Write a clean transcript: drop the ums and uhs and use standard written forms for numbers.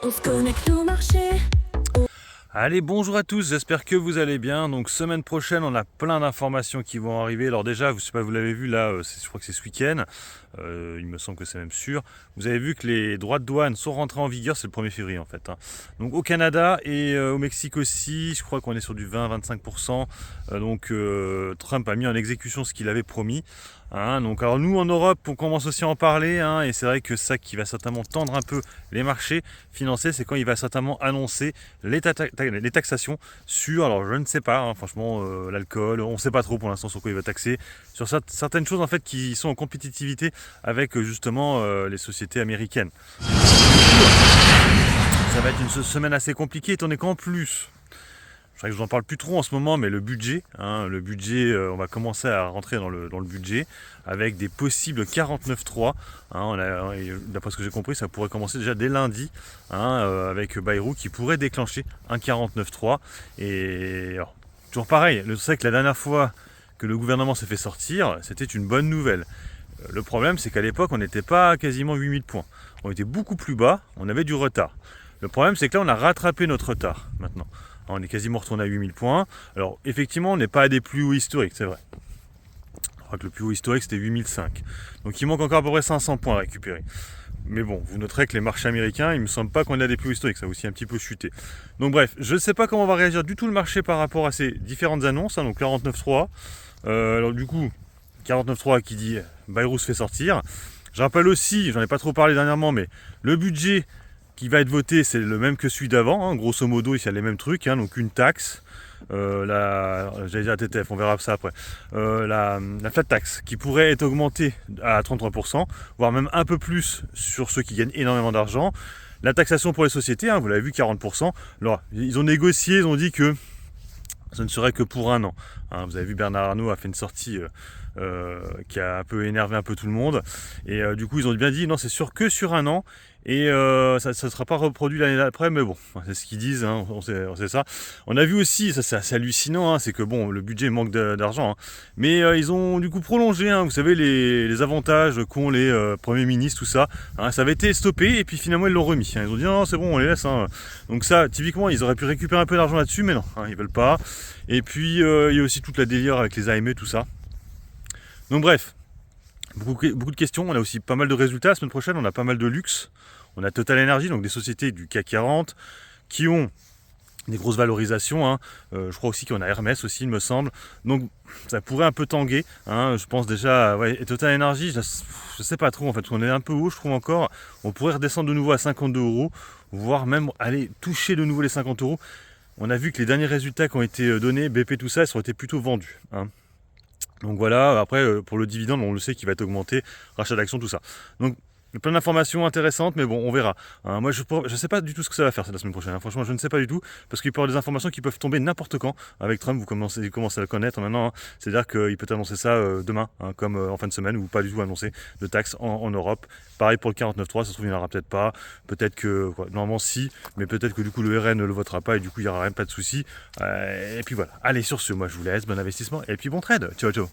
On se connecte au marché. Allez, bonjour à tous, j'espère que vous allez bien. Donc semaine prochaine, on a plein d'informations qui vont arriver. Alors déjà, je sais pas, vous l'avez vu là, je crois que c'est ce week-end. Il me semble que c'est même sûr. Vous avez vu que les droits de douane sont rentrés en vigueur, c'est le 1er février en fait, hein. Donc au Canada et au Mexique aussi, je crois qu'on est sur du 20-25%. Trump a mis en exécution ce qu'il avait promis, hein. Donc alors nous en Europe, on commence aussi à en parler, hein, et c'est vrai que ça qui va certainement tendre un peu les marchés financiers, c'est quand il va certainement annoncer les taxations sur, alors je ne sais pas, hein, franchement, l'alcool, on ne sait pas trop pour l'instant sur quoi il va taxer, sur certaines choses en fait qui sont en compétitivité avec justement les sociétés américaines. Ça va être une semaine assez compliquée étant donné qu'en plus, c'est vrai que je vous en parle plus trop en ce moment, mais le budget, on va commencer à rentrer dans le budget avec des possibles 49.3. D'après ce que j'ai compris, ça pourrait commencer déjà dès lundi, avec Bayrou qui pourrait déclencher un 49.3. Et alors, toujours pareil, c'est vrai que la dernière fois que le gouvernement s'est fait sortir, c'était une bonne nouvelle. Le problème, c'est qu'à l'époque, on n'était pas à quasiment 8000 points. On était beaucoup plus bas, on avait du retard. Le problème, c'est que là, on a rattrapé notre retard maintenant. On est quasiment retourné à 8000 points. Alors, effectivement, on n'est pas à des plus hauts historiques, c'est vrai. Je crois que le plus haut historique, c'était 8005. Donc, il manque encore à peu près 500 points à récupérer. Mais bon, vous noterez que les marchés américains, il me semble pas qu'on est à des plus hauts historiques, ça a aussi un petit peu chuté. Donc bref, je ne sais pas comment va réagir du tout le marché par rapport à ces différentes annonces, donc 49.3. Alors du coup, 49.3 qui dit Bayrou se fait sortir. Je rappelle aussi, j'en ai pas trop parlé dernièrement, mais le budget qui va être voté, c'est le même que celui d'avant, hein. Grosso modo, il y a les mêmes trucs, hein. Donc une taxe, j'allais dire la TTF, on verra ça après, la flat tax qui pourrait être augmentée à 33%, voire même un peu plus sur ceux qui gagnent énormément d'argent. La taxation pour les sociétés, hein, vous l'avez vu, 40%. Alors, ils ont négocié, ils ont dit que ce ne serait que pour un an, hein. Vous avez vu, Bernard Arnault a fait une sortie qui a un peu énervé un peu tout le monde. Et du coup, ils ont bien dit, non, c'est sûr que sur un an. Et ça ne sera pas reproduit l'année d'après, mais bon, c'est ce qu'ils disent, hein, on sait ça. On a vu aussi, ça c'est assez hallucinant, hein, c'est que bon, le budget manque d'argent, hein, mais ils ont du coup prolongé, hein, vous savez, les avantages qu'ont les premiers ministres, tout ça, hein. Ça avait été stoppé, et puis finalement ils l'ont remis, hein. Ils ont dit non, c'est bon, on les laisse, hein. Donc ça, typiquement, ils auraient pu récupérer un peu d'argent là-dessus, mais non, hein, ils veulent pas. Et puis, il y a aussi toute la délire avec les AME, tout ça. Donc bref, beaucoup de questions, on a aussi pas mal de résultats. La semaine prochaine, on a pas mal de luxe. On a Total Energy, donc des sociétés du CAC 40 qui ont des grosses valorisations, hein. Je crois aussi qu'on a Hermès aussi, il me semble. Donc ça pourrait un peu tanguer, hein. Je pense déjà, ouais, et Total Energy, je sais pas trop en fait, on est un peu haut, je trouve encore. On pourrait redescendre de nouveau à 52 €, voire même aller toucher de nouveau les 50 €. On a vu que les derniers résultats qui ont été donnés, BP, tout ça, ça aurait été plutôt vendus, hein. Donc voilà, après pour le dividende, on le sait qu'il va être augmenté, rachat d'actions, tout ça. Donc plein d'informations intéressantes, mais bon, on verra, hein. Moi, je ne sais pas du tout ce que ça va faire la semaine prochaine, hein. Franchement, je ne sais pas du tout, parce qu'il peut y avoir des informations qui peuvent tomber n'importe quand. Avec Trump, vous commencez à le connaître maintenant, hein. C'est-à-dire qu'il peut annoncer ça demain, hein, comme en fin de semaine, ou pas du tout annoncer de taxes en Europe. Pareil pour le 49.3, ça se trouve, il n'y en aura peut-être pas. Peut-être que, normalement, si, mais peut-être que du coup, le RN ne le votera pas, et du coup, il n'y aura même pas de souci. Et puis voilà. Allez, sur ce, moi, je vous laisse, bon investissement, et puis bon trade. Ciao, ciao.